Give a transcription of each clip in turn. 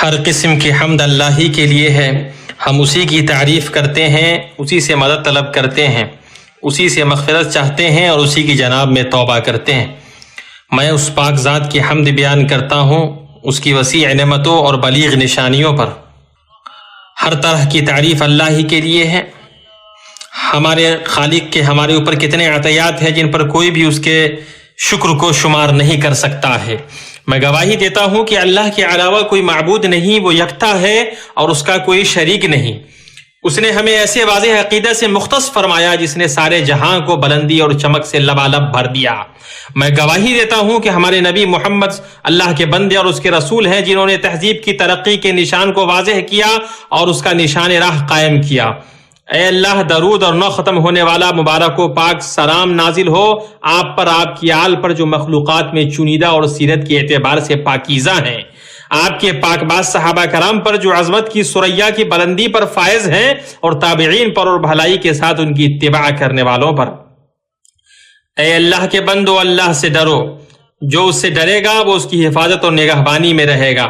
ہر قسم کی حمد اللہ ہی کے لیے ہے، ہم اسی کی تعریف کرتے ہیں، اسی سے مدد طلب کرتے ہیں، اسی سے مغفرت چاہتے ہیں اور اسی کی جناب میں توبہ کرتے ہیں۔ میں اس پاک ذات کی حمد بیان کرتا ہوں، اس کی وسیع نعمتوں اور بلیغ نشانیوں پر۔ ہر طرح کی تعریف اللہ ہی کے لیے ہے۔ ہمارے خالق کے ہمارے اوپر کتنے عطیات ہیں جن پر کوئی بھی اس کے شکر کو شمار نہیں کر سکتا ہے۔ میں گواہی دیتا ہوں کہ اللہ کے علاوہ کوئی معبود نہیں، وہ یکتا ہے اور اس کا کوئی شریک نہیں۔ اس نے ہمیں ایسے واضح عقیدہ سے مختص فرمایا جس نے سارے جہاں کو بلندی اور چمک سے لبالب بھر دیا۔ میں گواہی دیتا ہوں کہ ہمارے نبی محمد اللہ کے بندے اور اس کے رسول ہیں جنہوں نے تہذیب کی ترقی کے نشان کو واضح کیا اور اس کا نشان راہ قائم کیا۔ اے اللہ، درود اور نہ ختم ہونے والا مبارک و پاک سلام نازل ہو آپ پر، آپ کی آل پر جو مخلوقات میں چنیدہ اور سیرت کے اعتبار سے پاکیزہ ہیں، آپ کے پاک باز صحابہ کرام پر جو عظمت کی ثریا کی بلندی پر فائز ہیں، اور تابعین پر اور بھلائی کے ساتھ ان کی اتباع کرنے والوں پر۔ اے اللہ کے بندو، اللہ سے ڈرو، جو اس سے ڈرے گا وہ اس کی حفاظت اور نگہبانی میں رہے گا۔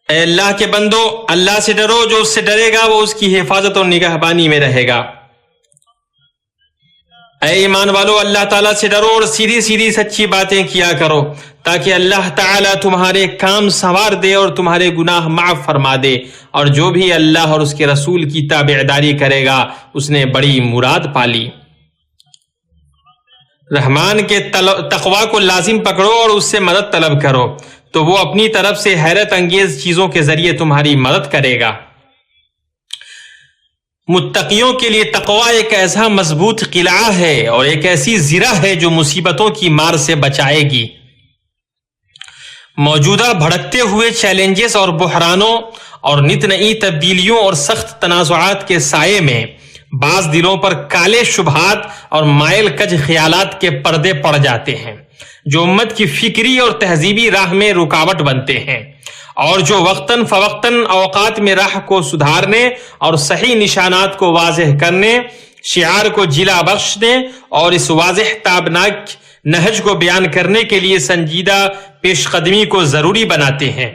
اے اللہ کے بندو، اللہ سے ڈرو، جو اس سے ڈرے گا وہ اس کی حفاظت اور نگہبانی میں رہے گا۔ اے ایمان والو، اللہ تعالیٰ سے ڈرو اور سیدھی سیدھی سچی باتیں کیا کرو تاکہ اللہ تعالیٰ تمہارے کام سنوار دے اور تمہارے گناہ معاف فرما دے، اور جو بھی اللہ اور اس کے رسول کی تابعداری کرے گا اس نے بڑی مراد پالی۔ رحمان کے تقوی کو لازم پکڑو اور اس سے مدد طلب کرو تو وہ اپنی طرف سے حیرت انگیز چیزوں کے ذریعے تمہاری مدد کرے گا۔ متقیوں کے لیے تقوی ایک ایسا مضبوط قلعہ ہے اور ایک ایسی زرہ ہے جو مصیبتوں کی مار سے بچائے گی۔ موجودہ بھڑکتے ہوئے چیلنجز اور بحرانوں اور نت نئی تبدیلیوں اور سخت تنازعات کے سائے میں بعض دلوں پر کالے شبہات اور مائل کج خیالات کے پردے پڑ جاتے ہیں جو امت کی فکری اور تہذیبی راہ میں رکاوٹ بنتے ہیں، اور جو وقتاً فوقتاً اوقات میں راہ کو سدھارنے اور صحیح نشانات کو واضح کرنے، شعار کو جلا بخشنے اور اس واضح تابناک نہج کو بیان کرنے کے لیے سنجیدہ پیش قدمی کو ضروری بناتے ہیں،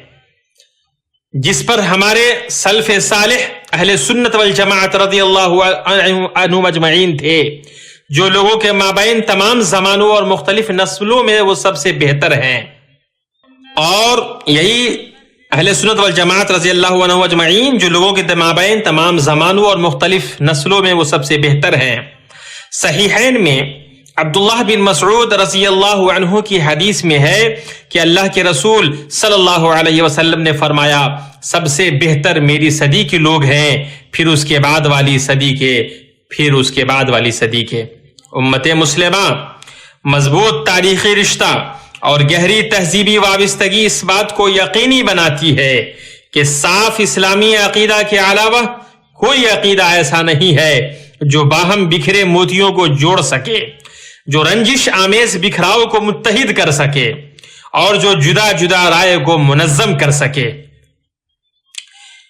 جس پر ہمارے سلف صالح اہل سنت والجماعت رضی اللہ عنہم اجمعین تھے، جو لوگوں کے مابین تمام زمانوں اور مختلف نسلوں میں وہ سب سے بہتر ہیں۔ اور یہی اہل سنت والجماعت رضی اللہ عنہ اجمعین جو لوگوں کے مابین تمام زمانوں اور مختلف نسلوں میں وہ سب سے بہتر ہیں۔ صحیحین میں عبداللہ بن مسعود رضی اللہ عنہ کی حدیث میں ہے کہ اللہ کے رسول صلی اللہ علیہ وسلم نے فرمایا، سب سے بہتر میری صدی کے لوگ ہیں، پھر اس کے بعد والی صدی کے، پھر اس کے بعد والی صدی کے۔ امت مسلمہ مضبوط تاریخی رشتہ اور گہری تہذیبی وابستگی اس بات کو یقینی بناتی ہے کہ صاف اسلامی عقیدہ کے علاوہ کوئی عقیدہ ایسا نہیں ہے جو باہم بکھرے موتیوں کو جوڑ سکے، جو رنجش آمیز بکھراؤ کو متحد کر سکے اور جو جدا جدا رائے کو منظم کر سکے۔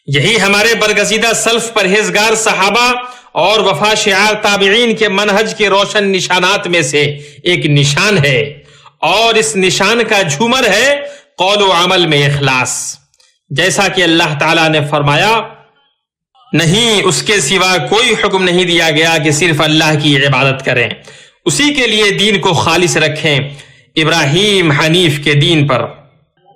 یہی ہمارے برگزیدہ سلف پرہیزگار صحابہ اور وفا شعار تابعین کے منہج کے روشن نشانات میں سے ایک نشان ہے، اور اس نشان کا جھومر ہے قول و عمل میں اخلاص۔ جیسا کہ اللہ تعالیٰ نے فرمایا، نہیں اس کے سوا کوئی حکم نہیں دیا گیا کہ صرف اللہ کی عبادت کریں، اسی کے لیے دین کو خالص رکھیں، ابراہیم حنیف کے دین پر۔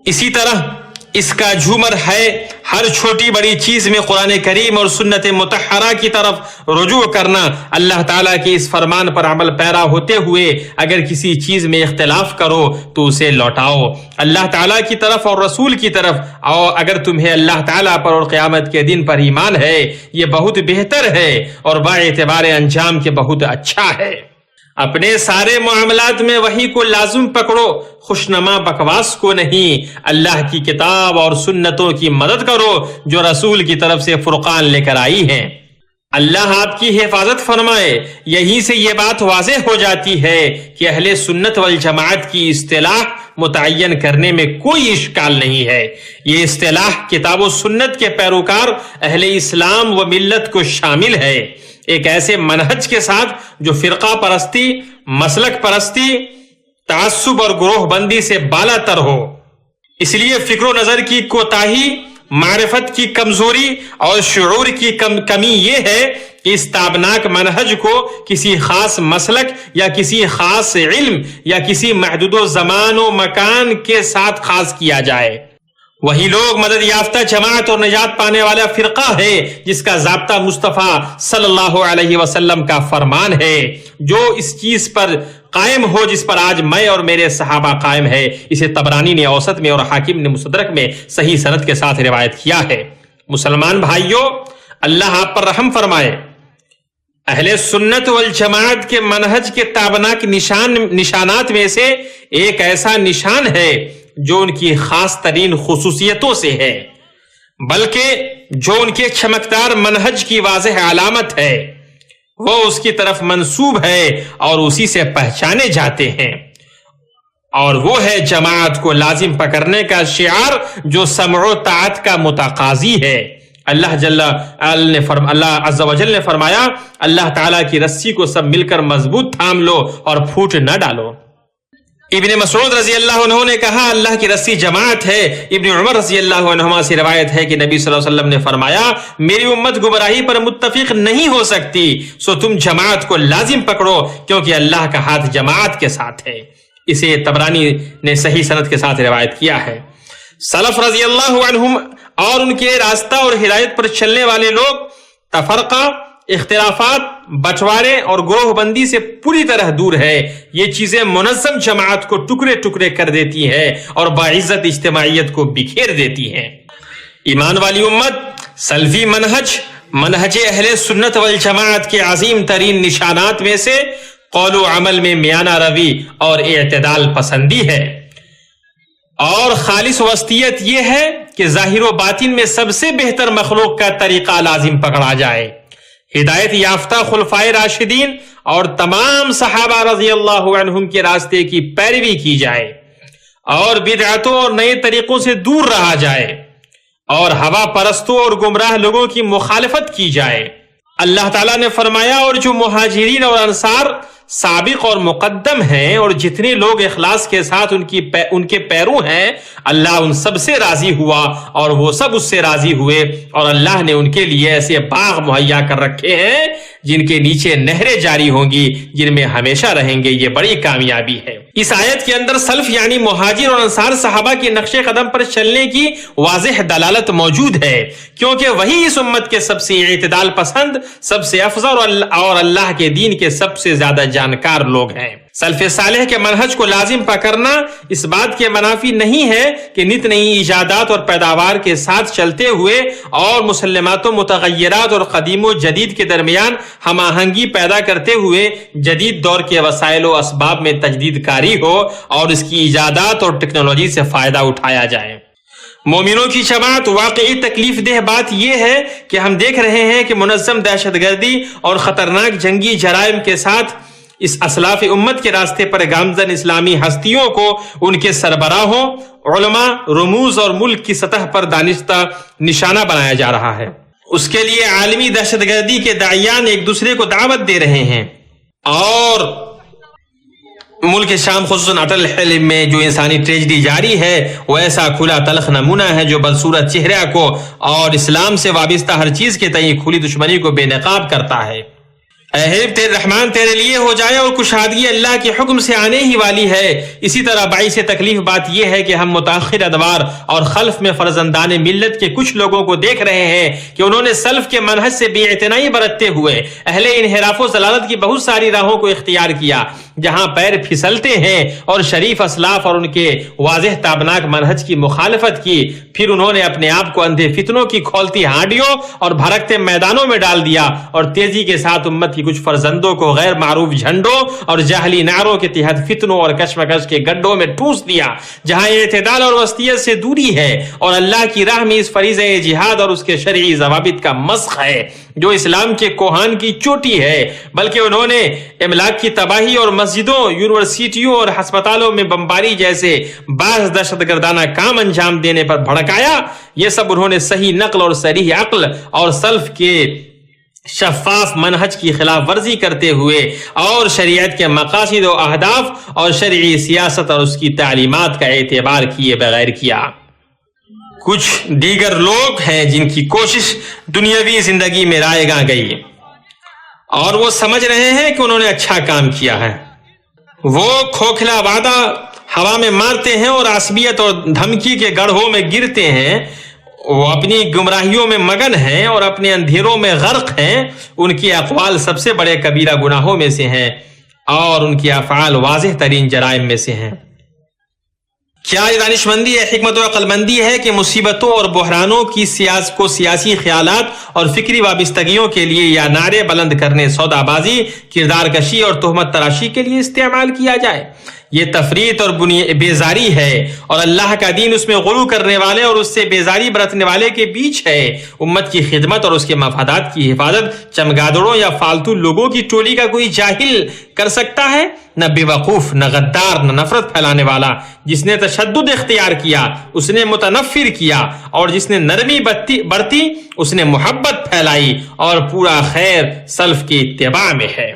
اسی طرح اس کا جھومر ہے ہر چھوٹی بڑی چیز میں قرآن کریم اور سنت مطہرہ کی طرف رجوع کرنا، اللہ تعالیٰ کے اس فرمان پر عمل پیرا ہوتے ہوئے اگر کسی چیز میں اختلاف کرو تو اسے لوٹاؤ اللہ تعالیٰ کی طرف اور رسول کی طرف، اور اگر تمہیں اللہ تعالیٰ پر اور قیامت کے دن پر ایمان ہے یہ بہت بہتر ہے اور با اعتبار انجام کے بہت اچھا ہے۔ اپنے سارے معاملات میں وحی کو لازم پکڑو، خوشنما بکواس کو نہیں۔ اللہ کی کتاب اور سنتوں کی مدد کرو جو رسول کی طرف سے فرقان لے کر آئی ہیں۔ اللہ آپ کی حفاظت فرمائے۔ یہیں سے یہ بات واضح ہو جاتی ہے کہ اہل سنت والجماعت کی اصطلاح متعین کرنے میں کوئی اشکال نہیں ہے۔ یہ اصطلاح کتاب و سنت کے پیروکار اہل اسلام و ملت کو شامل ہے، ایک ایسے منہج کے ساتھ جو فرقہ پرستی، مسلک پرستی، تعصب اور گروہ بندی سے بالا تر ہو۔ اس لیے فکر و نظر کی کوتاہی، معرفت کی کمزوری اور شعور کی کمی یہ ہے کہ اس تابناک منہج کو کسی خاص مسلک یا کسی خاص علم یا کسی محدود و زمان و مکان کے ساتھ خاص کیا جائے۔ وہی لوگ مدد یافتہ جماعت اور نجات پانے والا فرقہ ہے جس کا ضابطہ مصطفیٰ صلی اللہ علیہ وسلم کا فرمان ہے، جو اس چیز پر قائم ہو جس پر آج میں اور میرے صحابہ قائم ہے۔ اسے طبرانی نے اوسط میں اور حاکم نے مستدرک میں صحیح سند کے ساتھ روایت کیا ہے۔ مسلمان بھائیوں، اللہ آپ پر رحم فرمائے۔ اہل سنت والجماعت کے منہج کے تابناک نشانات میں سے ایک ایسا نشان ہے جو ان کی خاص ترین خصوصیتوں سے ہے، بلکہ جو ان کے چمکدار منہج کی واضح علامت ہے، وہ اس کی طرف منسوب ہے اور اسی سے پہچانے جاتے ہیں، اور وہ ہے جماعت کو لازم پکڑنے کا شعار جو سمع و طاعت کا متقاضی ہے۔ اللہ عز و جل نے فرمایا، اللہ تعالیٰ کی رسی کو سب مل کر مضبوط تھام لو اور پھوٹ نہ ڈالو۔ ابن مسعود رضی اللہ عنہ نے کہا، اللہ کی رسی جماعت ہے۔ ابن عمر رضی اللہ عنہما سے روایت ہے کہ نبی صلی اللہ علیہ وسلم نے فرمایا، میری امت گمراہی پر متفق نہیں ہو سکتی، سو تم جماعت کو لازم پکڑو کیونکہ اللہ کا ہاتھ جماعت کے ساتھ ہے۔ اسے طبرانی نے صحیح سند کے ساتھ روایت کیا ہے۔ سلف رضی اللہ عنہم اور ان کے راستہ اور ہدایت پر چلنے والے لوگ تفرقہ، اختلافات، بٹوارے اور گروہ بندی سے پوری طرح دور ہے۔ یہ چیزیں منظم جماعت کو ٹکڑے ٹکڑے کر دیتی ہیں اور باعزت اجتماعیت کو بکھیر دیتی ہیں۔ ایمان والی امت سلفی منہج اہل سنت والجماعت کے عظیم ترین نشانات میں سے قول و عمل میں میانہ روی اور اعتدال پسندی ہے، اور خالص وسطیت یہ ہے کہ ظاہر و باطن میں سب سے بہتر مخلوق کا طریقہ لازم پکڑا جائے۔ ہدایت یافتہ خلفائے راشدین اور تمام صحابہ رضی اللہ عنہم کے راستے کی پیروی کی جائے، اور بدعتوں اور نئے طریقوں سے دور رہا جائے، اور ہوا پرستوں اور گمراہ لوگوں کی مخالفت کی جائے۔ اللہ تعالیٰ نے فرمایا، اور جو مہاجرین اور انصار سابق اور مقدم ہیں اور جتنے لوگ اخلاص کے ساتھ ان کے پیرو ہیں، اللہ ان سب سے راضی ہوا اور وہ سب اس سے راضی ہوئے، اور اللہ نے ان کے لیے ایسے باغ مہیا کر رکھے ہیں جن کے نیچے نہریں جاری ہوں گی، جن میں ہمیشہ رہیں گے۔ یہ بڑی کامیابی ہے۔ اس آیت کے اندر سلف یعنی مہاجر اور انصار صحابہ کے نقش قدم پر چلنے کی واضح دلالت موجود ہے، کیونکہ وہی اس امت کے سب سے اعتدال پسند، سب سے افضل اور اللہ کے دین کے سب سے زیادہ جانکار لوگ ہیں۔ سلف صالح کے منہج کو لازم پکڑنا اس بات کے منافی نہیں ہے کہ نت نئی ایجادات اور پیداوار کے ساتھ چلتے ہوئے اور مسلمات و متغیرات اور قدیم و جدید کے درمیان ہم آہنگی پیدا کرتے ہوئے جدید دور کے وسائل و اسباب میں تجدید کاری ہو اور اس کی ایجادات اور ٹیکنالوجی سے فائدہ اٹھایا جائے۔ مومنوں کی جماعت واقعی تکلیف دہ بات یہ ہے کہ ہم دیکھ رہے ہیں کہ منظم دہشت گردی اور خطرناک جنگی جرائم کے ساتھ اس اسلاف امت کے راستے پر گامزن اسلامی ہستیوں کو ان کے سربراہوں، علماء، رموز اور ملک کی سطح پر دانستہ نشانہ بنایا جا رہا ہے۔ اس کے لیے عالمی دہشت گردی کے داعیان ایک دوسرے کو دعوت دے رہے ہیں، اور ملک شام خصوصاً اٹل حلب میں جو انسانی ٹریجڈی جاری ہے وہ ایسا کھلا تلخ نمونہ ہے جو بدصورت چہرہ کو اور اسلام سے وابستہ ہر چیز کے تئیں کھلی دشمنی کو بے نقاب کرتا ہے۔ اے حبیب تیرے رحمان تیرے لیے ہو جائے، اور کشادگی اللہ کے حکم سے آنے ہی والی ہے۔ اسی طرح باعث تکلیف بات یہ ہے کہ ہم متاخر ادوار اور خلف میں فرزندان ملت کے کچھ لوگوں کو دیکھ رہے ہیں کہ انہوں نے سلف کے منہج سے بے اعتنائی برتتے ہوئے اہل انحراف و ضلالت کی بہت ساری راہوں کو اختیار کیا جہاں پیر پھسلتے ہیں، اور شریف اسلاف اور ان کے واضح تابناک منہج کی مخالفت کی۔ پھر انہوں نے اپنے آپ کو اندھے فتنوں کی کھولتی ہانڈیوں اور بھڑکتے میدانوں میں ڈال دیا، اور تیزی کے ساتھ امت کی کچھ فرزندوں کو غیر معروف جھنڈوں اور جاہلی نعروں کے تحت فتنوں اور کشمکش کے گڈھوں میں ٹھوس دیا جہاں اعتدال اور وسطیت سے دوری ہے، اور اللہ کی راہ میں اس فریضہ جہاد اور اس کے شرعی ضوابط کا مسخ ہے جو اسلام کے کوہان کی چوٹی ہے۔ بلکہ انہوں نے املاک کی تباہی اور مسجدوں، یونیورسٹیوں اور ہسپتالوں میں بمباری جیسے بعض دہشت گردانہ کام انجام دینے پر بھڑکایا۔ یہ سب انہوں نے صحیح نقل اور صریح عقل اور سلف کے شفاف منہج کی خلاف ورزی کرتے ہوئے اور شریعت کے مقاصد و اہداف اور شرعی سیاست اور اس کی تعلیمات کا اعتبار کیے بغیر کیا۔ کچھ دیگر لوگ ہیں جن کی کوشش دنیاوی زندگی میں رائے گاں گئی اور وہ سمجھ رہے ہیں کہ انہوں نے اچھا کام کیا ہے۔ وہ کھوکھلا وعدہ ہوا میں مارتے ہیں اور عصبیت اور دھمکی کے گڑھوں میں گرتے ہیں۔ وہ اپنی گمراہیوں میں مگن ہیں اور اپنے اندھیروں میں غرق ہیں۔ ان کی اقوال سب سے بڑے کبیرہ گناہوں میں سے ہیں اور ان کی افعال واضح ترین جرائم میں سے ہیں۔ کیا یہ دانشمندی ہے، حکمت و عقل مندی ہے کہ مصیبتوں اور بحرانوں کی سیاسی خیالات اور فکری وابستگیوں کے لیے یا نعرے بلند کرنے، سودا بازی، کردار کشی اور تہمت تراشی کے لیے استعمال کیا جائے؟ یہ تفریط اور بیزاری ہے اور اللہ کا دین اس میں غلو کرنے والے اور اس سے بیزاری برتنے والے کے بیچ ہے۔ امت کی خدمت اور اس کے مفادات کی حفاظت چمگادڑوں یا فالتو لوگوں کی ٹولی کا کوئی جاہل کر سکتا ہے؟ نہ بے وقوف، نہ غدار، نہ نفرت پھیلانے والا۔ جس نے تشدد اختیار کیا اس نے متنفر کیا، اور جس نے نرمی برتی اس نے محبت پھیلائی، اور پورا خیر سلف کی اتباع میں ہے۔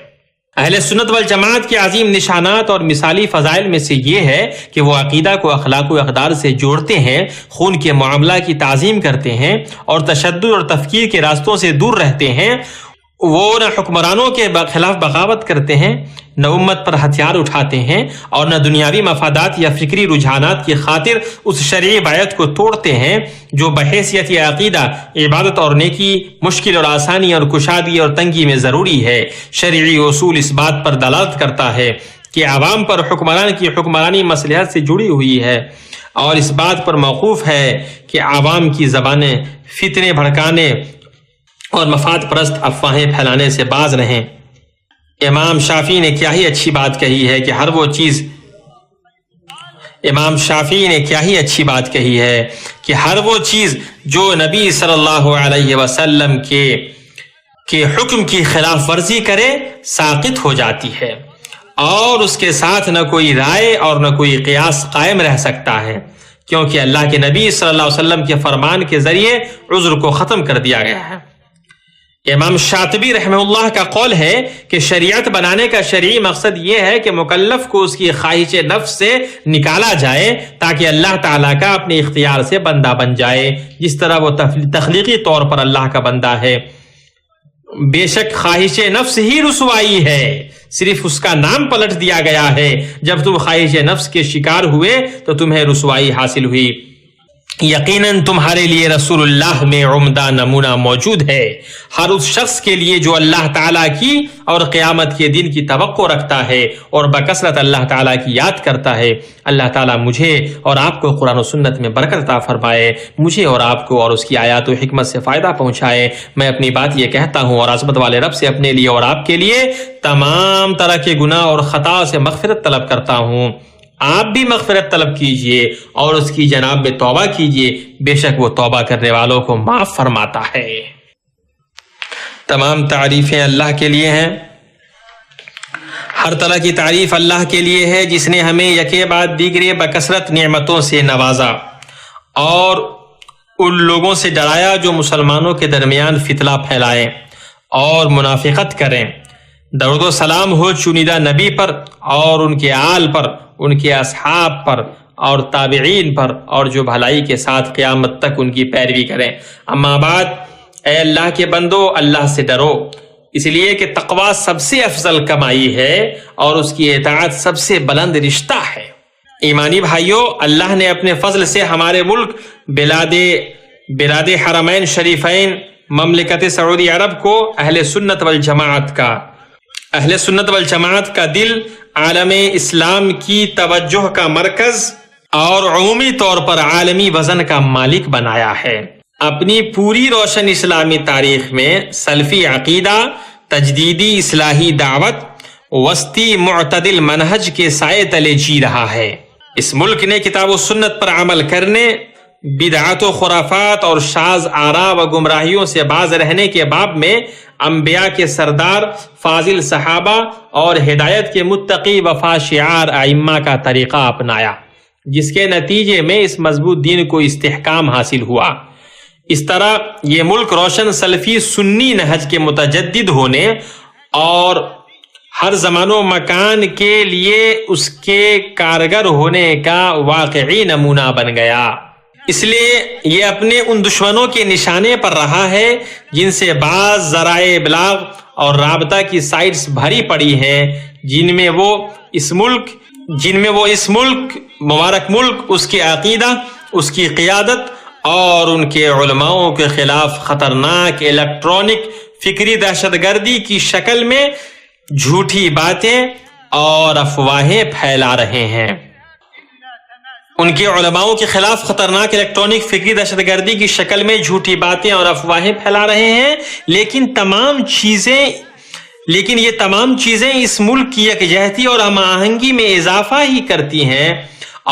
اہل سنت والجماعت کے عظیم نشانات اور مثالی فضائل میں سے یہ ہے کہ وہ عقیدہ کو اخلاق و اقدار سے جوڑتے ہیں، خون کے معاملہ کی تعظیم کرتے ہیں اور تشدد اور تفکیر کے راستوں سے دور رہتے ہیں۔ وہ نہ حکمرانوں کے خلاف بغاوت کرتے ہیں، نہ امت پر ہتھیار اٹھاتے ہیں، اور نہ دنیاوی مفادات یا فکری رجحانات کی خاطر اس شرعی بیعت کو توڑتے ہیں جو بحیثیت عقیدہ، عبادت اور نیکی، مشکل اور آسانی اور کشادگی اور تنگی میں ضروری ہے۔ شرعی اصول اس بات پر دلالت کرتا ہے کہ عوام پر حکمران کی حکمرانی مصلحت سے جڑی ہوئی ہے، اور اس بات پر موقوف ہے کہ عوام کی زبانیں فتنے بھڑکانے اور مفاد پرست افواہیں پھیلانے سے باز رہیں۔ امام شافعی نے کیا ہی اچھی بات کہی ہے کہ ہر وہ چیز جو نبی صلی اللہ علیہ وسلم کے حکم کی خلاف ورزی کرے ساقط ہو جاتی ہے، اور اس کے ساتھ نہ کوئی رائے اور نہ کوئی قیاس قائم رہ سکتا ہے، کیونکہ اللہ کے نبی صلی اللہ علیہ وسلم کے فرمان کے ذریعے عذر کو ختم کر دیا گیا ہے۔ امام شاطبی رحمہ اللہ کا قول ہے کہ شریعت بنانے کا شرعی مقصد یہ ہے کہ مکلف کو اس کی خواہش نفس سے نکالا جائے تاکہ اللہ تعالیٰ کا اپنے اختیار سے بندہ بن جائے، جس طرح وہ تخلیقی طور پر اللہ کا بندہ ہے۔ بے شک خواہش نفس ہی رسوائی ہے، صرف اس کا نام پلٹ دیا گیا ہے۔ جب تم خواہش نفس کے شکار ہوئے تو تمہیں رسوائی حاصل ہوئی۔ یقیناً تمہارے لیے رسول اللہ میں عمدہ نمونہ موجود ہے، ہر اس شخص کے لیے جو اللہ تعالیٰ کی اور قیامت کے دن کی توقع رکھتا ہے اور بکثرت اللہ تعالیٰ کی یاد کرتا ہے۔ اللہ تعالیٰ مجھے اور آپ کو قرآن و سنت میں برکت عطا فرمائے، مجھے اور آپ کو اور اس کی آیات و حکمت سے فائدہ پہنچائے۔ میں اپنی بات یہ کہتا ہوں اور عظمت والے رب سے اپنے لیے اور آپ کے لیے تمام طرح کے گناہ اور خطا سے مغفرت طلب کرتا ہوں۔ آپ بھی مغفرت طلب کیجئے اور اس کی جناب میں توبہ کیجئے، بے شک وہ توبہ کرنے والوں کو معاف فرماتا ہے۔ تمام تعریفیں اللہ کے لیے ہیں، ہر طرح کی تعریف اللہ کے لیے ہے جس نے ہمیں یکے بعد دیگرے بکثرت نعمتوں سے نوازا اور ان لوگوں سے ڈرایا جو مسلمانوں کے درمیان فتنہ پھیلائیں اور منافقت کریں۔ درود و سلام ہو چنیدہ نبی پر اور ان کے آل پر، ان کے اصحاب پر اور تابعین پر، اور جو بھلائی کے ساتھ قیامت تک ان کی پیروی کریں۔ اما بعد، اے اللہ کے بندو، اللہ سے ڈرو، اس لیے کہ تقوی سب سے افضل کمائی ہے اور اس کی اطاعت سب سے بلند رشتہ ہے۔ ایمانی بھائیو، اللہ نے اپنے فضل سے ہمارے ملک بلاد حرمین شریفین مملکت سعودی عرب کو اہل سنت والجماعت کا دل، عالم اسلام کی توجہ کا مرکز اور عمومی طور پر عالمی وزن کا مالک بنایا ہے۔ اپنی پوری روشن اسلامی تاریخ میں سلفی عقیدہ، تجدیدی اصلاحی دعوت، وسطی معتدل منہج کے سائے تلے جی رہا ہے۔ اس ملک نے کتاب و سنت پر عمل کرنے، بدعات و خرافات اور شاذ آراء و گمراہیوں سے باز رہنے کے باب میں انبیاء کے سردار، فاضل صحابہ اور ہدایت کے متقی وفا شعار ائمہ کا طریقہ اپنایا، جس کے نتیجے میں اس مضبوط دین کو استحکام حاصل ہوا۔ اس طرح یہ ملک روشن سلفی سنی نہج کے متجدد ہونے اور ہر زمان و مکان کے لیے اس کے کارگر ہونے کا واقعی نمونہ بن گیا۔ اس لیے یہ اپنے ان دشمنوں کے نشانے پر رہا ہے جن سے بعض ذرائع ابلاغ اور رابطہ کی سائٹس بھری پڑی ہیں، جن میں وہ اس ملک مبارک ملک، اس کے عقیدہ، اس کی قیادت اور ان کے علماؤں کے خلاف خطرناک الیکٹرانک فکری دہشت گردی کی شکل میں جھوٹی باتیں اور افواہیں پھیلا رہے ہیں۔ ان کے علماؤں کے خلاف خطرناک الیکٹرانک فکری دہشت گردی کی شکل میں جھوٹی باتیں اور افواہیں پھیلا رہے ہیں، لیکن یہ تمام چیزیں اس ملک کی یکجہتی اور ہم آہنگی میں اضافہ ہی کرتی ہیں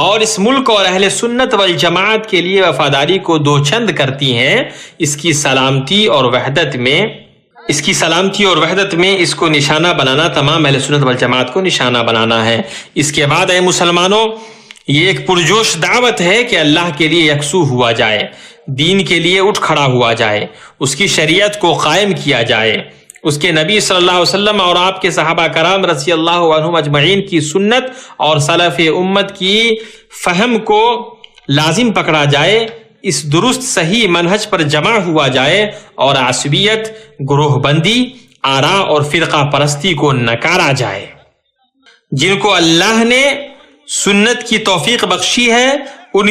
اور اس ملک اور اہل سنت والجماعت کے لیے وفاداری کو دوچند کرتی ہیں۔ اس کی سلامتی اور وحدت میں اس کو نشانہ بنانا تمام اہل سنت والجماعت کو نشانہ بنانا ہے۔ اس کے بعد اے مسلمانوں، یہ ایک پرجوش دعوت ہے کہ اللہ کے لیے یکسو ہوا جائے، دین کے لیے اٹھ کھڑا ہوا جائے، اس کی شریعت کو قائم کیا جائے، اس کے نبی صلی اللہ علیہ وسلم اور آپ کے صحابہ کرام رضی اللہ عنہم اجمعین کی سنت اور سلف امت کی فہم کو لازم پکڑا جائے، اس درست صحیح منہج پر جمع ہوا جائے اور عصبیت، گروہ بندی، آراء اور فرقہ پرستی کو نکارا جائے۔ جن کو اللہ نے سنت کی توفیق بخشی ہے ان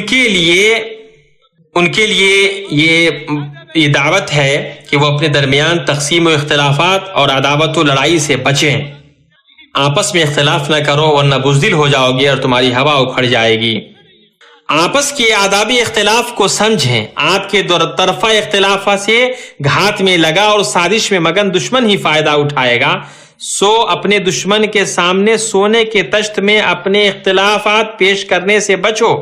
کے لیے یہ دعوت ہے کہ وہ اپنے درمیان تقسیم و اختلافات اور عداوت و لڑائی سے بچیں۔ آپس میں اختلاف نہ کرو ورنہ بزدل ہو جاؤ گے اور تمہاری ہوا اکھڑ جائے گی۔ آپس کے آدابی اختلاف کو سمجھیں۔ آپ کے دو طرفہ اختلاف سے گھات میں لگا اور سازش میں مگن دشمن ہی فائدہ اٹھائے گا، سو اپنے دشمن کے سامنے سونے کے تشت میں اپنے اختلافات پیش کرنے سے بچو۔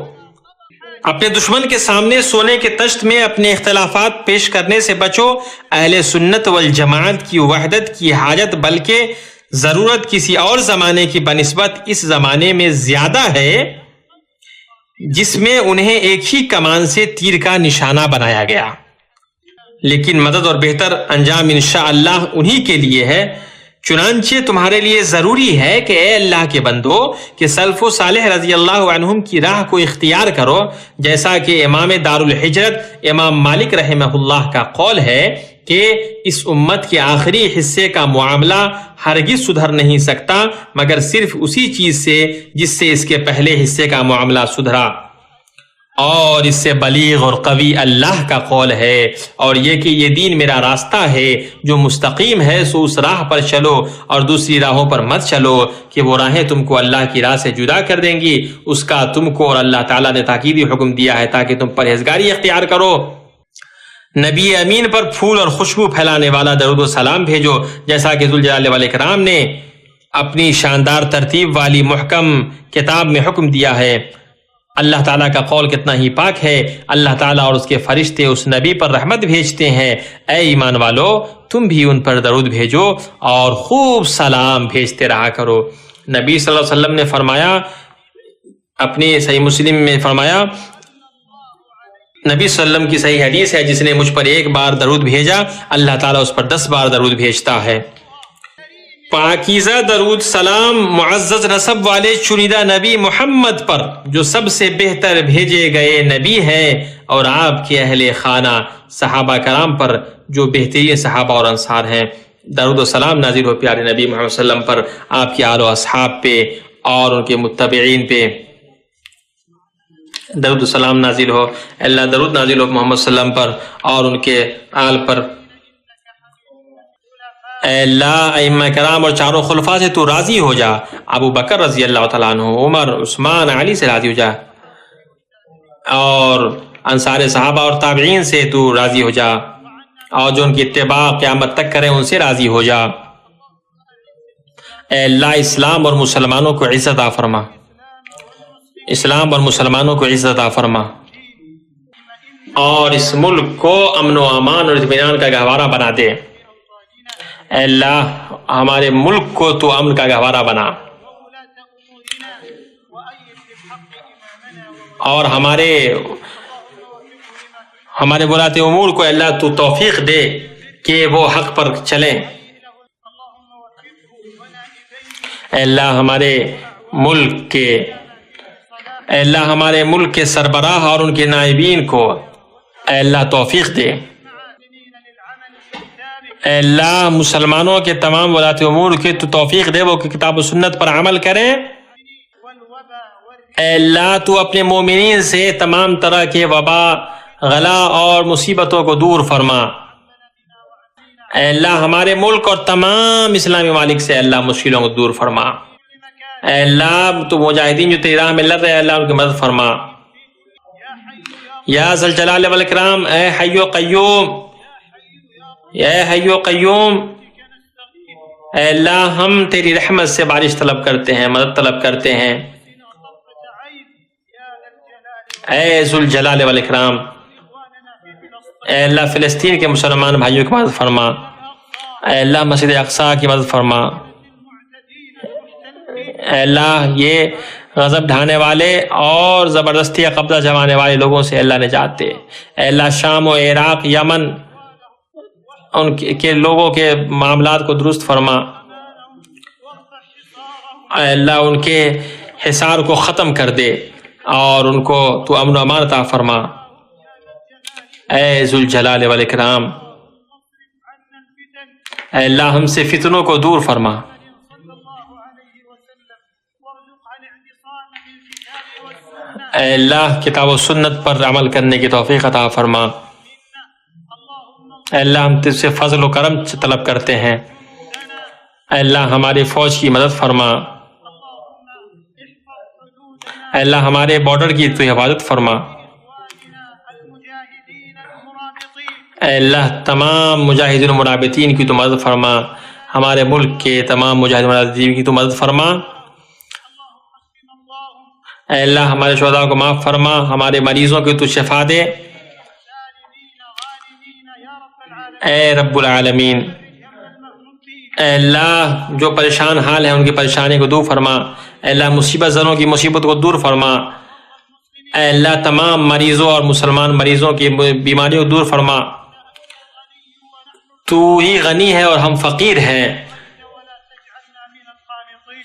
اپنے دشمن کے سامنے سونے کے تشت میں اپنے اختلافات پیش کرنے سے بچو۔ اہل سنت والجماعت کی وحدت کی حاجت بلکہ ضرورت کسی اور زمانے کی بنسبت اس زمانے میں زیادہ ہے جس میں انہیں ایک ہی کمان سے تیر کا نشانہ بنایا گیا، لیکن مدد اور بہتر انجام انشاءاللہ انہی کے لیے ہے۔ چنانچہ تمہارے لیے ضروری ہے کہ اے اللہ کے بندو کہ سلف و صالح رضی اللہ عنہم کی راہ کو اختیار کرو، جیسا کہ امام دار الحجرت امام مالک رحمہ اللہ کا قول ہے کہ اس امت کے آخری حصے کا معاملہ ہرگز سدھر نہیں سکتا مگر صرف اسی چیز سے جس سے اس کے پہلے حصے کا معاملہ سدھرا، اور اس سے بلیغ اور قوی اللہ کا قول ہے، اور یہ کہ یہ دین میرا راستہ ہے جو مستقیم ہے، سو اس راہ پر چلو اور دوسری راہوں پر مت چلو کہ وہ راہیں تم کو اللہ کی راہ سے جدا کر دیں گی۔ اس کا تم کو اور اللہ تعالیٰ نے تاکیدی حکم دیا ہے تاکہ تم پرہیزگاری اختیار کرو۔ نبی امین پر پھول اور خوشبو پھیلانے والا درود و سلام بھیجو، جیسا کہ ذوالجلال والاکرام نے اپنی شاندار ترتیب والی محکم کتاب میں حکم دیا ہے۔ اللہ تعالیٰ کا قول کتنا ہی پاک ہے۔ اللہ تعالیٰ اور اس کے فرشتے اس نبی پر رحمت بھیجتے ہیں۔ اے ایمان والو، تم بھی ان پر درود بھیجو اور خوب سلام بھیجتے رہا کرو۔ نبی صلی اللہ علیہ وسلم نے فرمایا، اپنی صحیح مسلم میں فرمایا، نبی صلی اللہ علیہ وسلم کی صحیح حدیث ہے، جس نے مجھ پر ایک بار درود بھیجا اللہ تعالیٰ اس پر 10 بار درود بھیجتا ہے۔ پاکیزہ درود سلام معزز نسب والے چنیدہ نبی محمد پر جو سب سے بہتر بھیجے گئے نبی ہیں، اور آپ کے اہل خانہ صحابہ کرام پر جو بہترین صحابہ اور انصار ہیں۔ درود و سلام نازل ہو پیارے نبی محمد صلی اللہ علیہ وسلم پر، آپ کے آل و اصحاب پہ اور ان کے متبعین پہ درود و سلام نازل ہو۔ اللہ درود نازل ہو محمد صلی اللہ علیہ وسلم پر اور ان کے آل پر۔ اے اللہ ائمہ کرام اور چاروں خلفاء سے تو راضی ہو جا، ابو بکر رضی اللہ تعالیٰ عنہ، عمر، عثمان، علی سے راضی ہو جا، اور انصار صحابہ اور تابعین سے تو راضی ہو جا، اور جو ان کی اتباع قیامت تک کریں ان سے راضی ہو جا۔ اے اللہ اسلام اور مسلمانوں کو عزت عطا فرما، اسلام اور مسلمانوں کو عزت عطا فرما، اور اس ملک کو امن و امان اور اطمینان کا گہوارہ بنا دے۔ اے اللہ ہمارے ملک کو تو امن کا گہوارہ بنا، اور ہمارے ولاۃ امور کو اللہ تو توفیق دے کہ وہ حق پر چلیں۔ اے اللہ ہمارے ملک کے سربراہ اور ان کے نائبین کو اے اللہ توفیق دے۔ اے اللہ مسلمانوں کے تمام ولاۃ امور کی تو توفیق دے وہ کہ کتاب و سنت پر عمل کریں۔ اے اللہ تو اپنے مومنین سے تمام طرح کے وبا، غلا اور مصیبتوں کو دور فرما۔ اے اللہ ہمارے ملک اور تمام اسلامی ممالک سے اللہ مشکلوں کو دور فرما۔ اے اللہ تو مجاہدین جو تیری راہ میں لڑ رہے ہیں اللہ ان کی مدد فرما۔ یا ذی الجلال والاکرام، اے حی و قیوم، اے حی و قیوم، اے اللہ ہم تیری رحمت سے بارش طلب کرتے ہیں، مدد طلب کرتے ہیں۔ اے ذو الجلال والاکرام، اے اللہ فلسطین کے مسلمان بھائیوں کی مدد فرما۔ اے اللہ مسجد اقصی کی مدد فرما۔ اے اللہ یہ غضب ڈھانے والے اور زبردستی قبضہ جمانے والے لوگوں سے اللہ نجات دے۔ اے اللہ شام و عراق، یمن ان کے لوگوں کے معاملات کو درست فرما۔ اے اللہ ان کے حصار کو ختم کر دے اور ان کو تو امن و امان عطا فرما۔ اے ذو الجلال والاکرام، اے اللہ ہم سے فتنوں کو دور فرما۔ اے اللہ کتاب و سنت پر عمل کرنے کی توفیق عطا فرما۔ اے اللہ ہم تجھ سے فضل و کرم طلب کرتے ہیں۔ اے اللہ ہماری فوج کی مدد فرما۔ اے اللہ ہمارے بارڈر کی تو حفاظت فرما۔ اے اللہ تمام مجاہدین و مرابطین کی تو مدد فرما۔ ہمارے ملک کے تمام مجاہدین و مرابطین کی تو مدد فرما۔ اے اللہ ہمارے شہداء کو معاف فرما، ہمارے مریضوں کی تو شفا دے۔ اے رب العالمین، اے اللہ جو پریشان حال ہیں ان کی پریشانی کو دور فرما۔ اے اللہ مصیبت زنوں کی مصیبت کو دور فرما۔ اے اللہ تمام مریضوں اور مسلمان مریضوں کی بیماریوں کو دور فرما۔ تو ہی غنی ہے اور ہم فقیر ہیں۔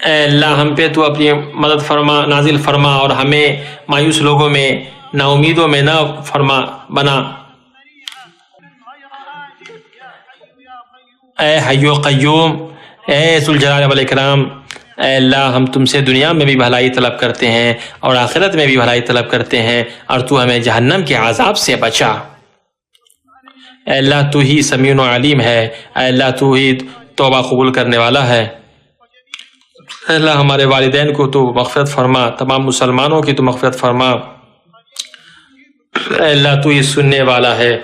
اے اللہ ہم پہ تو اپنی مدد فرما، نازل فرما اور ہمیں مایوس لوگوں میں، نا امیدوں میں نہ فرما بنا۔ اے حی و قیوم، اے ذو الجلال والاکرام، اے اللہ ہم تم سے دنیا میں بھی بھلائی طلب کرتے ہیں اور آخرت میں بھی بھلائی طلب کرتے ہیں اور تو ہمیں جہنم کے عذاب سے بچا۔ اے اللہ تو ہی سمیع و علیم ہے۔ اے اللہ تو ہی توبہ قبول کرنے والا ہے۔ اے اللہ ہمارے والدین کو تو مغفرت فرما، تمام مسلمانوں کی تو مغفرت فرما۔ اے اللہ تو ہی سننے والا ہے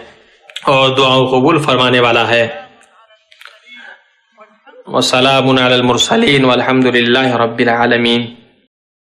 اور دعاؤں قبول فرمانے والا ہے۔ وسلام علی المرسلین والحمد للہ رب العالمین۔